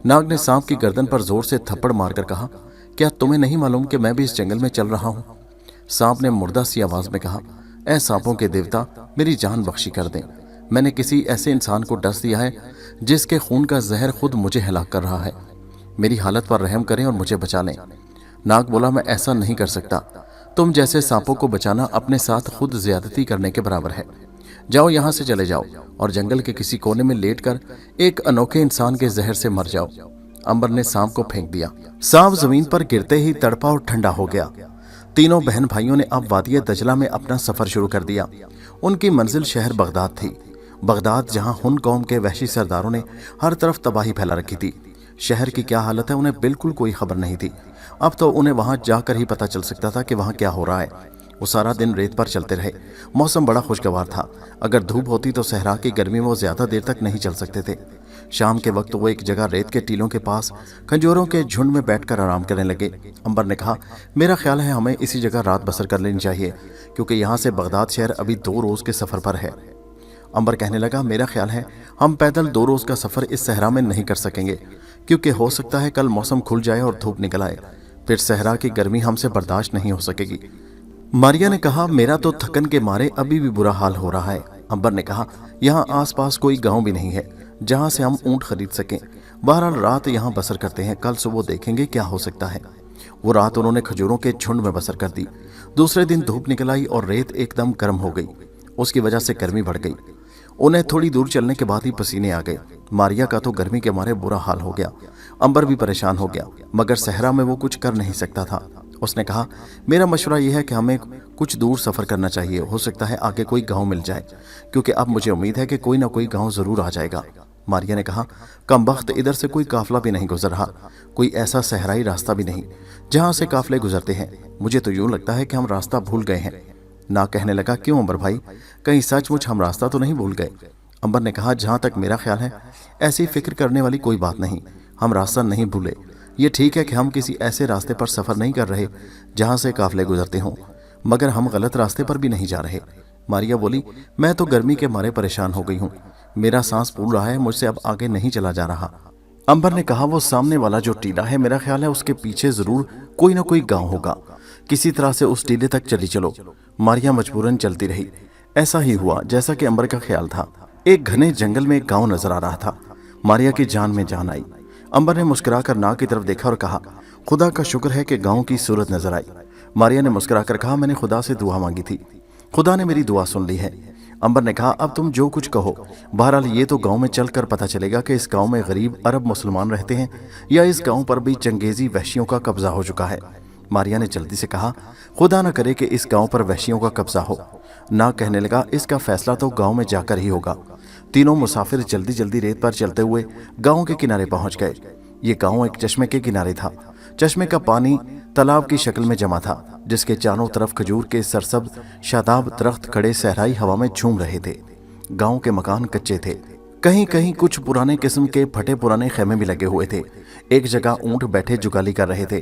नाग ने सांप की गर्दन पर जोर से थप्पड़ मारकर कहा, क्या तुम्हें नहीं मालूम कि मैं भी इस जंगल में चल रहा हूं? सांप ने मुर्दा सी आवाज में कहा, ऐ सांपों के देवता, मेरी जान बख्शी कर दें। मैंने किसी ऐसे इंसान को डस दिया है जिसके खून का जहर खुद मुझे हलाक कर रहा है। मेरी हालत पर रहम करें और मुझे बचा लें। नाग बोला, मैं ऐसा नहीं कर सकता। तुम जैसे सांपों को बचाना अपने साथ खुद ज्यादती करने के बराबर है। जाओ, यहां से चले जाओ और जंगल के किसी कोने में लेटकर एक अनोखे इंसान के जहर से मर जाओ। अंबर ने सांप को फेंक दिया। सांप जमीन पर गिरते ही तड़पा और ठंडा हो गया। तीनों बहन भाइयों ने अब वादिया दजला में अपना सफर शुरू कर दिया। उनकी मंजिल शहर बगदाद थी। बगदाद, जहां हुन कौम के वहशी सरदारों ने हर तरफ तबाही फैला रखी थी। शहर की क्या हालत है उन्हें बिल्कुल कोई खबर नहीं थी। अब तो उन्हें वहां जाकर ही पता चल सकता था कि वहां क्या हो रहा है। वो सारा दिन रेत पर चलते रहे। मौसम बड़ा खुशगवार था। अगर धूप होती तो सहरा की गर्मी में वो ज्यादा देर तक नहीं चल सकते थे। शाम के वक्त वो एक जगह रेत के टीलों के पास खंजूरों के झुंड में बैठकर आराम करने लगे। अंबर ने कहा, मेरा ख्याल है हमें इसी जगह रात बसर कर लेनी चाहिए, क्योंकि यहाँ से बगदाद शहर अभी 2 रोज के सफर पर है। अंबर कहने लगा, मेरा ख्याल है हम पैदल 2 रोज का सफर इस सहरा में नहीं कर सकेंगे, क्योंकि हो सकता है कल मौसम खुल जाए और धूप निकल आए। फिर सहरा की गर्मी हमसे बर्दाश्त नहीं हो सकेगी। मारिया ने कहा, मेरा तो थकन के मारे अभी भी बुरा हाल हो रहा है। अंबर ने कहा, यहाँ आसपास कोई गांव भी नहीं है जहां से हम ऊंट खरीद सकें। बहरहाल रात यहाँ बसर करते हैं, कल सुबह देखेंगे क्या हो सकता है। वो रात उन्होंने खजूरों के झुंड में बसर कर दी। दूसरे दिन धूप निकल आई और रेत एकदम गर्म हो गई। उसकी वजह से गर्मी बढ़ गई। उन्हें थोड़ी दूर चलने के बाद ही पसीने आ गए। मारिया का तो गर्मी के मारे बुरा हाल हो गया। अंबर भी परेशान हो गया, मगर सहरा में वो कुछ कर नहीं सकता था। उसने कहा, मेरा मशवरा यह है कि हमें कुछ दूर सफर करना चाहिए। हो सकता है आगे कोई गांव मिल जाए, क्योंकि अब मुझे उम्मीद है कि कोई ना कोई गांव जरूर आ जाएगा। मारिया ने कहा, कमबख्त, इधर से कोई काफिला भी नहीं गुजर रहा, कोई ऐसा सहराई रास्ता भी नहीं जहां से काफिले गुजरते हैं। मुझे तो यूं लगता है कि हम रास्ता भूल गए हैं। ना कहने लगा, क्यों अंबर भाई, कहीं सचमुच हम रास्ता तो नहीं भूल गए? अंबर ने कहा, जहां तक मेरा ख्याल है ऐसी फिक्र करने वाली कोई बात नहीं। हम रास्ता नहीं भूले। ये ठीक है कि हम किसी ऐसे रास्ते पर सफर नहीं कर रहे जहां से काफिले गुजरते हों, मगर हम गलत रास्ते पर भी नहीं जा रहे। मारिया बोली, मैं तो गर्मी के मारे परेशान हो गई हूँ। मेरा सांस फूल रहा है, मुझसे अब आगे नहीं चला जा रहा। अंबर ने कहा, वो सामने वाला जो टीला है, मेरा ख्याल है उसके पीछे जरूर कोई ना कोई गांव होगा। किसी तरह से उस टीले तक चली चलो। मारिया मजबूरन चलती रही। ऐसा ही हुआ जैसा कि अंबर का ख्याल था। एक घने जंगल में एक गांव नजर आ रहा था। मारिया की जान में जान आई। अंबर ने मुस्कुराकर नाग की तरफ देखा और कहा, खुदा का शुक्र है कि गांव की सूरत नजर आई। मारिया ने मुस्कुराकर कहा, मैंने खुदा से दुआ मांगी थी, खुदा ने मेरी दुआ सुन ली है। अंबर ने कहा, अब तुम जो कुछ कहो, बहरहाल ये तो गांव में चलकर पता चलेगा कि इस गांव में गरीब अरब मुसलमान रहते हैं या इस गांव पर भी चंगेजी वहशियों का कब्जा हो चुका है। मारिया ने जल्दी से कहा, खुदा न करे कि इस गांव पर वहशियों का कब्जा हो। ना कहने लगा, इसका फैसला तो गांव में जाकर ही होगा। तीनों मुसाफिर जल्दी जल्दी रेत पर चलते हुए गांव के किनारे पहुंच गए। ये गांव एक चश्मे के किनारे था। चश्मे का पानी तालाब की शक्ल में जमा था, जिसके चारों तरफ खजूर के सरसब्ज शादाब दरख्त खड़े सहराई हवा में झूम रहे थे। गांव के मकान कच्चे थे। कहीं कहीं कुछ पुराने किस्म के फटे पुराने खेमे भी लगे हुए थे। एक जगह ऊंट बैठे जुगाली कर रहे थे।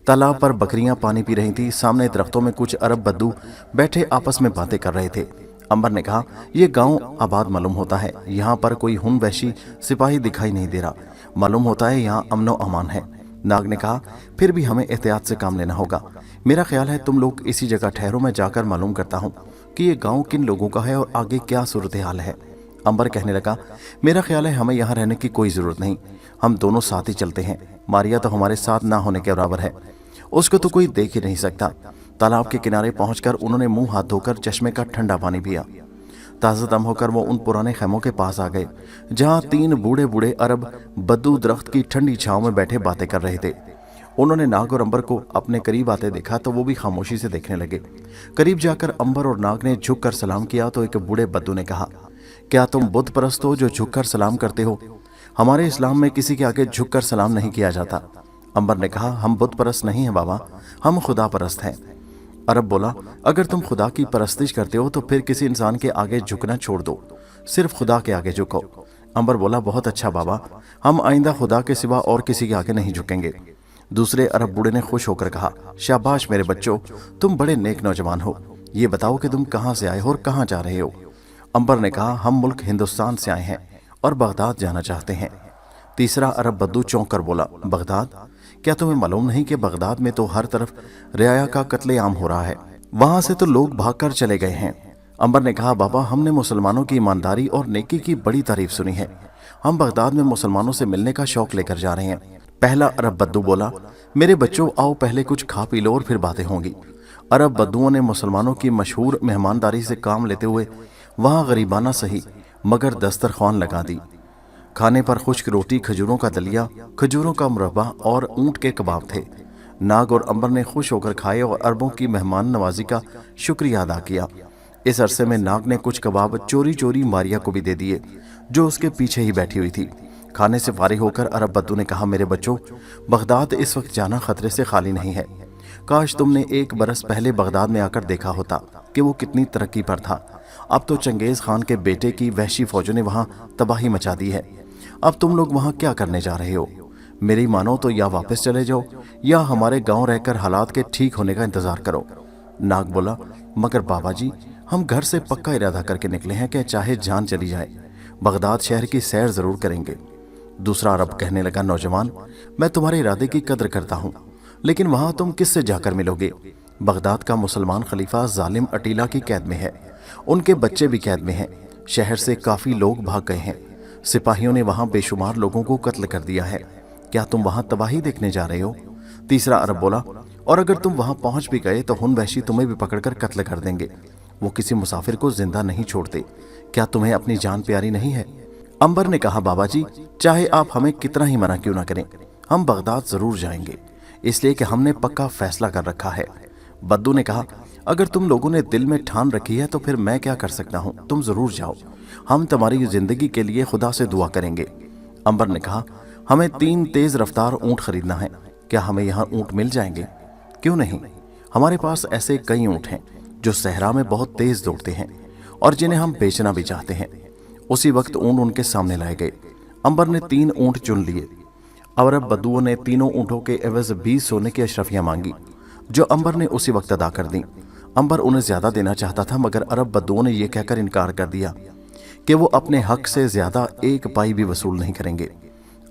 तालाब पर बकरियां पानी पी रही थी। सामने दरख्तों में कुछ अरब बद्दू बैठे आपस में बातें कर रहे थे। अंबर ने कहा, यह गांव आबाद मालूम होता है। यहाँ पर कोई हुन वहशी सिपाही दिखाई नहीं दे रहा। मालूम होता है यहाँ अमनो अमान है। नाग ने कहा, फिर भी हमें एहतियात से काम लेना होगा। मेरा ख्याल है तुम लोग इसी जगह ठहरो, मैं जाकर मालूम करता हूँ कि ये गांव किन लोगों का है और आगे क्या सूरत हाल है। अंबर कहने लगा, मेरा ख्याल है हमें यहाँ रहने की कोई ज़रूरत नहीं, हम दोनों साथ ही चलते हैं। मारिया तो हमारे साथ ना होने के बराबर है, उसको तो कोई देख ही नहीं सकता। तालाब के किनारे पहुंचकर उन्होंने मुंह हाथ धोकर चश्मे का ठंडा पानी पिया। ताज़ा दम होकर वो उन पुराने खैमों के पास आ गए जहां 3 बूढ़े बूढ़े अरब बद्दू दरख्त की ठंडी छांव में बैठे बातें कर रहे थे। उन्होंने नाग और अंबर को अपने करीब आते देखा तो वो भी खामोशी से देखने लगे। करीब जाकर अंबर और नाग ने झुककर सलाम किया तो एक बूढ़े बद्दू ने कहा, क्या तुम बुत परस्त हो जो झुककर सलाम करते हो? हमारे इस्लाम में किसी के आगे झुककर सलाम नहीं किया जाता। अंबर ने कहा, हम बुत परस्त नहीं हैं बाबा, हम खुदा परस्त हैं। अरब बोला, अगर तुम खुदा की परस्तिश करते हो तो फिर किसी इंसान के आगे झुकना छोड़ दो, सिर्फ खुदा के आगे झुको। अंबर बोला, बहुत अच्छा बाबा, हम आइंदा खुदा के सिवा और किसी के आगे नहीं झुकेंगे। दूसरे अरब बूढ़े ने खुश होकर कहा, शाबाश मेरे बच्चों, तुम बड़े नेक नौजवान हो। ये बताओ कि तुम कहाँ से आए हो और कहाँ जा रहे हो? अंबर ने कहा, हम मुल्क हिंदुस्तान से आए हैं और बगदाद जाना चाहते हैं। तीसरा अरब बद्दू चौंक कर बोला, बगदाद? क्या तुम्हें मालूम नहीं कि बगदाद में तो हर तरफ रियाया का कत्लेआम हो रहा है, वहां से तो लोग भागकर चले गए हैं। अंबर ने कहा, बाबा, हमने मुसलमानों की ईमानदारी और नेकी की बड़ी तारीफ सुनी है, हम बगदाद में मुसलमानों से मिलने का शौक लेकर जा रहे हैं। पहला अरब बद्दू बोला, मेरे बच्चों, आओ पहले कुछ खा पी लो और फिर बातें होंगी। अरब बद्दुओं ने मुसलमानों की मशहूर मेहमानदारी से काम लेते हुए वहां गरीबाना सही मगर दस्तरखान लगा दी। खाने पर खुश्क रोटी, खजूरों का दलिया, खजूरों का मुरब्बा और ऊंट के कबाब थे। नाग और अंबर ने खुश होकर खाए और अरबों की मेहमान नवाजी का शुक्रिया अदा किया। इस अरसे में नाग ने कुछ कबाब चोरी चोरी मारिया को भी दे दिए जो उसके पीछे ही बैठी हुई थी। खाने से फारिग होकर अरब बद्दू ने कहा, मेरे बच्चों, बगदाद इस वक्त जाना खतरे से खाली नहीं है। काश तुमने 1 बरस पहले बगदाद में आकर देखा होता कि वो कितनी तरक्की पर था। अब तो चंगेज खान के बेटे की वहशी फौजों ने वहां तबाही मचा दी है। अब तुम लोग वहां क्या करने जा रहे हो? मेरी मानो तो या वापस चले जाओ या हमारे गांव रहकर हालात के ठीक होने का इंतजार करो। नाग बोला, मगर बाबा जी, हम घर से पक्का इरादा करके निकले हैं कि चाहे जान चली जाए बगदाद शहर की सैर जरूर करेंगे। दूसरा अरब कहने लगा, नौजवान, मैं तुम्हारे इरादे की कदर करता हूँ, लेकिन वहां तुम किससे जाकर मिलोगे? बगदाद का मुसलमान खलीफा जालिम अटीला की कैद में है, उनके बच्चे भी कैद में हैं। शहर से काफी लोग भाग गए हैं, सिपाहियों ने वहां बेशुमार लोगों को कत्ल कर दिया है। क्या तुम वहां तबाही देखने जा रहे हो? तीसरा अरब बोला, और अगर तुम वहां पहुंच भी गए तो हुन वहशी तुम्हें भी पकड़कर कत्ल कर देंगे, वो किसी मुसाफिर को जिंदा नहीं छोड़ते। क्या तुम्हें अपनी जान प्यारी नहीं है? अंबर ने कहा, बाबा जी, चाहे आप हमें कितना ही मना क्यों ना करें, हम बगदाद जरूर जाएंगे, इसलिए कि हमने पक्का फैसला कर रखा है। बद्दू ने कहा, अगर तुम लोगों ने दिल में ठान रखी है तो फिर मैं क्या कर सकता हूँ, तुम जरूर जाओ, हम तुम्हारी जिंदगी के लिए खुदा से दुआ करेंगे। अंबर ने कहा, हमें 3 तेज रफ्तार ऊंट खरीदना है, क्या हमें यहाँ ऊंट मिल जाएंगे? क्यों नहीं, हमारे पास ऐसे कई ऊंट हैं जो सहरा में बहुत तेज दौड़ते हैं और जिन्हें हम बेचना भी चाहते हैं। उसी वक्त ऊंट उनके सामने लाए गए। अंबर ने 3 ऊंट चुन लिए। अरब बद्दुओं ने तीनों ऊंटों के एवज 20 सोने की अशरफियां मांगी, जो अंबर ने उसी वक्त अदा कर दी। अंबर उन्हें ज्यादा देना चाहता था, मगर अरब बद्दुओं ने यह कहकर इनकार कर दिया कि वो अपने हक से ज्यादा 1 पाई भी वसूल नहीं करेंगे।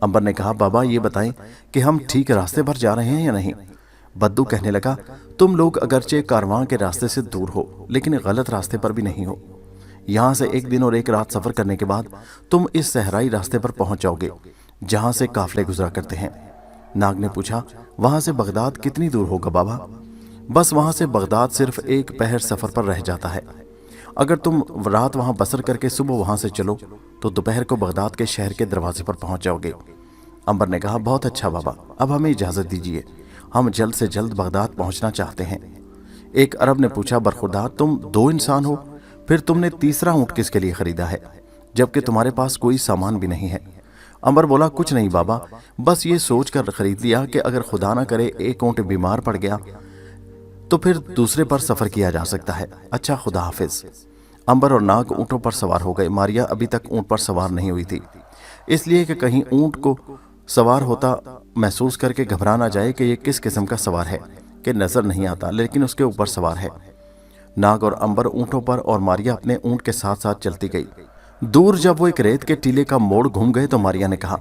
अंबर ने कहा, बाबा, ये बताएं कि हम ठीक रास्ते पर जा रहे हैं या नहीं? बद्दू कहने लगा, तुम लोग अगरचे कारवां के रास्ते से दूर हो, लेकिन गलत रास्ते पर भी नहीं हो। यहाँ से 1 दिन और 1 रात सफर करने के बाद तुम इस सहराई रास्ते पर पहुंच जाओगे जहां से काफले गुजरा करते हैं। नाग ने पूछा, वहां से बगदाद कितनी दूर होगा बाबा? बस वहां से बगदाद सिर्फ 1 पहर सफर पर रह जाता है। अगर तुम रात वहां बसर करके सुबह वहां से चलो तो दोपहर को बगदाद के शहर के दरवाजे पर पहुंच जाओगे। अंबर ने कहा, बहुत अच्छा बाबा, अब हमें इजाजत दीजिए, हम जल्द से जल्द बगदाद पहुंचना चाहते हैं। एक अरब ने पूछा, बरखुरदार, तुम 2 इंसान हो, फिर तुमने तीसरा ऊंट किसके लिए खरीदा है, जबकि तुम्हारे पास कोई सामान भी नहीं है? अंबर बोला, कुछ नहीं बाबा, बस ये सोच कर खरीद लिया कि अगर खुदा ना करे 1 ऊंट बीमार पड़ गया तो फिर दूसरे पर सफर किया जा सकता है। अच्छा, खुदा हाफिज। अंबर और नाग ऊंटों पर सवार हो गए। मारिया अभी तक ऊंट पर सवार नहीं हुई थी, इसलिए कि कहीं ऊंट को सवार होता महसूस करके घबरा ना जाए कि ये किस किस्म का सवार है कि नजर नहीं आता, लेकिन उसके ऊपर सवार है। नाग और अंबर ऊंटों पर और मारिया अपने ऊंट के साथ साथ चलती गई। दूर जब वो एक रेत के टीले का मोड़ घूम गए तो मारिया ने कहा,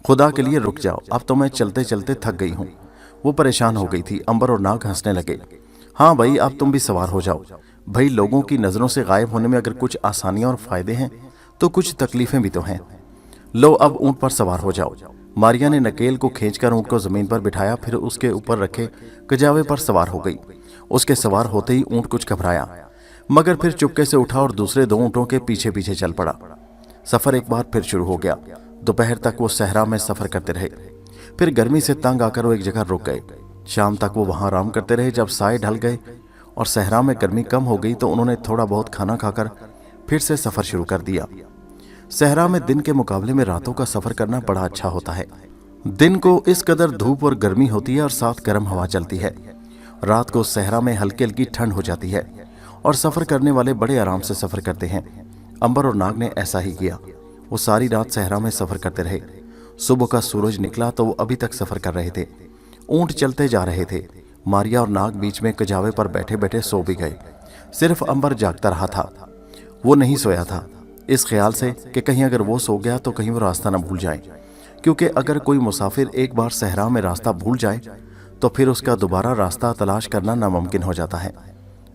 खुदा के लिए रुक जाओ, अब तो मैं चलते चलते थक गई हूँ। वो परेशान हो गई थी। अंबर और नाग हंसने लगे। हाँ भाई, अब तुम भी सवार हो जाओ। भाई, लोगों की नजरों से गायब होने में अगर कुछ आसानियां और फायदे हैं तो कुछ तकलीफें भी तो हैं। लो, अब ऊंट पर सवार हो जाओ। मारिया ने नकेल को खींचकर ऊंट को जमीन पर बिठाया, फिर उसके ऊपर रखे कजावे पर सवार हो गई। उसके सवार होते ही ऊंट कुछ घबराया। मगर फिर चुपके से उठा और दूसरे 2 ऊँटों के पीछे पीछे चल पड़ा। सफर एक बार फिर शुरू हो गया। दोपहर तक वो सहरा में सफर करते रहे। फिर गर्मी से तंग आकर वो एक जगह रुक गए। शाम तक वो वहां आराम करते रहे। जब साए ढल गए और सहरा में गर्मी कम हो गई तो उन्होंने थोड़ा बहुत खाना खाकर फिर से सफर शुरू कर दिया। सहरा में दिन के मुकाबले में रातों का सफर करना बड़ा अच्छा होता है। दिन को इस कदर धूप और गर्मी होती है और साथ गर्म हवा चलती है। रात को सहरा में हल्की हल्की ठंड हो जाती है और सफर करने वाले बड़े आराम से सफर करते हैं। अंबर और नाग ने ऐसा ही किया। वो सारी रात सहरा में सफर करते रहे। सुबह का सूरज निकला तो वो अभी तक सफर कर रहे थे। ऊंट चलते जा रहे थे। मारिया और नाग बीच में कजावे पर बैठे बैठे सो भी गए। सिर्फ अंबर जागता रहा था। वो नहीं सोया था, इस ख्याल से कि कहीं अगर वो सो गया तो कहीं वो रास्ता न भूल जाए, क्योंकि अगर कोई मुसाफिर एक बार सहरा में रास्ता भूल जाए तो फिर उसका दोबारा रास्ता तलाश करना नामुमकिन हो जाता है।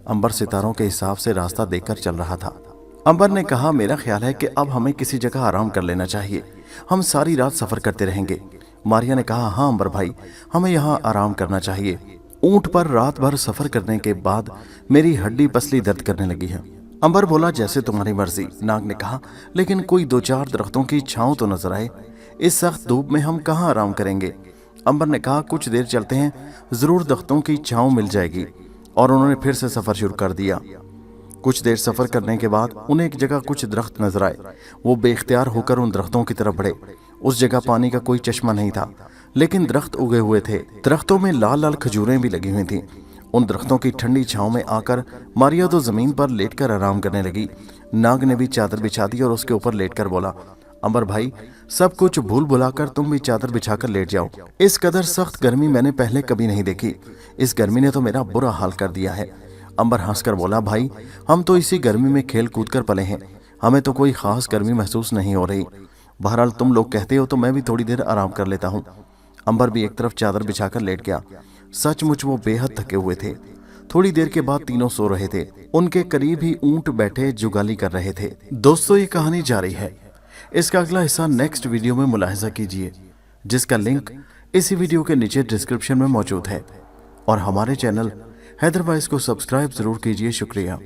अंबर सितारों के हिसाब से रास्ता देखकर चल रहा था। अंबर ने कहा, मेरा ख्याल है कि अब हमें किसी जगह आराम कर लेना चाहिए, हम सारी रात सफर करते रहेंगे। मारिया ने कहा, हाँ अंबर भाई, हमें यहाँ आराम करना चाहिए। ऊंट पर रात भर सफर करने के बाद मेरी हड्डी पसली दर्द करने लगी है। अंबर बोला, जैसे तुम्हारी मर्जी। नाग ने कहा, लेकिन कोई 2-4 दरख्तों की छांव तो नजर आए, इस सख्त धूप में हम कहाँ आराम करेंगे। अंबर ने कहा, कुछ देर चलते हैं, जरूर दरख्तों की छांव मिल जाएगी। और उन्होंने फिर से सफर शुरू कर दिया। कुछ देर सफर करने के बाद उन्हें एक जगह कुछ दरख्त नजर आए। वो बेख्तियार होकर उन दरख्तों की तरफ बढ़े। उस जगह पानी का कोई चश्मा नहीं था, लेकिन दरख्त उगे हुए थे। दरख्तों में लाल लाल खजूरें भी लगी हुई थीं। उन दरख्तों की ठंडी छांव में आकर मारिया तो जमीन पर लेटकर आराम करने लगी। नाग ने भी चादर बिछा दी और उसके ऊपर लेटकर बोला, अंबर भाई, सब कुछ भूल भुलाकर तुम भी चादर बिछाकर लेट जाओ। इस कदर सख्त गर्मी मैंने पहले कभी नहीं देखी। इस गर्मी ने तो मेरा बुरा हाल कर दिया है। अंबर हंसकर बोला, भाई, हम तो इसी गर्मी में खेल कूद कर पले हैं, हमें तो कोई खास गर्मी महसूस नहीं हो रही। बहरहाल तुम लोग कहते हो तो मैं भी थोड़ी देर आराम कर लेता हूँ। अंबर भी एक तरफ चादर बिछाकर लेट गया। सचमुच वो बेहद थके हुए थे। थोड़ी देर के बाद तीनों सो रहे थे। उनके करीब ही ऊंट बैठे जुगाली कर रहे थे। दोस्तों, ये कहानी जारी है। इसका अगला हिस्सा नेक्स्ट वीडियो में मुलाहिजा कीजिए, जिसका लिंक इसी वीडियो के नीचे डिस्क्रिप्शन में मौजूद है। और हमारे चैनल हैदर वॉइस को सब्सक्राइब जरूर कीजिए। शुक्रिया।